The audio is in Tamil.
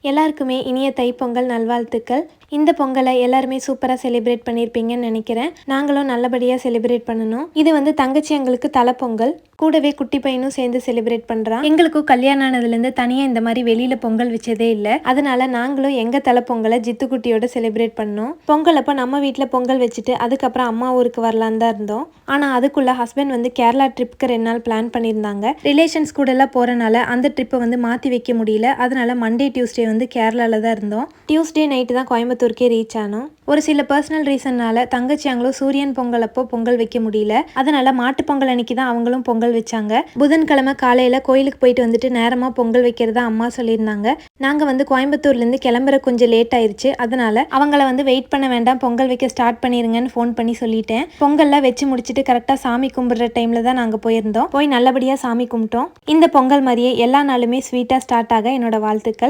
எல்லாருக்குமே இனிய தைப்பொங்கல் நல்வாழ்த்துக்கள். இந்த பொங்கலை எல்லாருமே சூப்பராக செலிப்ரேட் பண்ணியிருப்பீங்கன்னு நினைக்கிறேன். நாங்களும் நல்லபடியாக செலிப்ரேட் பண்ணணும். இது வந்து தங்கச்சி எங்களுக்கு தலைப்பொங்கல், கூடவே குட்டி பையனும் சேர்ந்து செலிப்ரேட் பண்ணுறான். எங்களுக்கும் கல்யாணம் ஆனதுலேருந்து தனியாக இந்த மாதிரி வெளியில் பொங்கல் வச்சதே இல்லை. அதனால நாங்களும் எங்கள் தலைப்பொங்கலை ஜித்துக்குட்டியோட செலிப்ரேட் பண்ணோம். பொங்கல் அப்போ நம்ம வீட்டில் பொங்கல் வச்சுட்டு அதுக்கப்புறம் அம்மா ஊருக்கு வரலான்னு தான் இருந்தோம். ஆனால் அதுக்குள்ளே ஹஸ்பண்ட் வந்து கேரளா ட்ரிப்புக்கு 2 நாள் பிளான் பண்ணியிருந்தாங்க. ரிலேஷன்ஸ் கூட எல்லாம் போகிறனால அந்த ட்ரிப்பை வந்து மாற்றி வைக்க முடியல. அதனால மண்டே டியூஸ்டே வந்து கேரளாவில் தான் இருந்தோம். டியூஸ்டே நைட்டு தான் கோயம்புத்தூருக்கே ரீச் ஆனோம். ஒரு சில பர்சனல் ரீசன்னால தங்கச்சி அவங்களும் சூரியன் பொங்கல் அப்போ பொங்கல் வைக்க முடியல. அதனால மாட்டு பொங்கல் அன்னைக்கு தான் அவங்களும் பொங்கல் வச்சாங்க. புதன்கிழமை காலையில கோயிலுக்கு போயிட்டு வந்துட்டு நேரமா பொங்கல் வைக்கிறதா அம்மா சொல்லியிருந்தாங்க. நாங்க வந்து கோயம்புத்தூர்லேருந்து கிளம்புற கொஞ்சம் லேட் ஆயிருச்சு. அதனால அவங்கள வந்து வெயிட் பண்ண வேண்டாம், பொங்கல் வைக்க ஸ்டார்ட் பண்ணிருங்கன்னு ஃபோன் பண்ணி சொல்லிட்டேன். பொங்கல்லாம் வச்சு முடிச்சுட்டு கரெக்டாக சாமி கும்பிடுற டைம்ல தான் நாங்கள் போயிருந்தோம். போய் நல்லபடியாக சாமி கும்பிட்டோம். இந்த பொங்கல் மாதிரியே எல்லா நாளுமே ஸ்வீட்டாக ஸ்டார்ட் ஆக என்னோட வாழ்த்துக்கள்.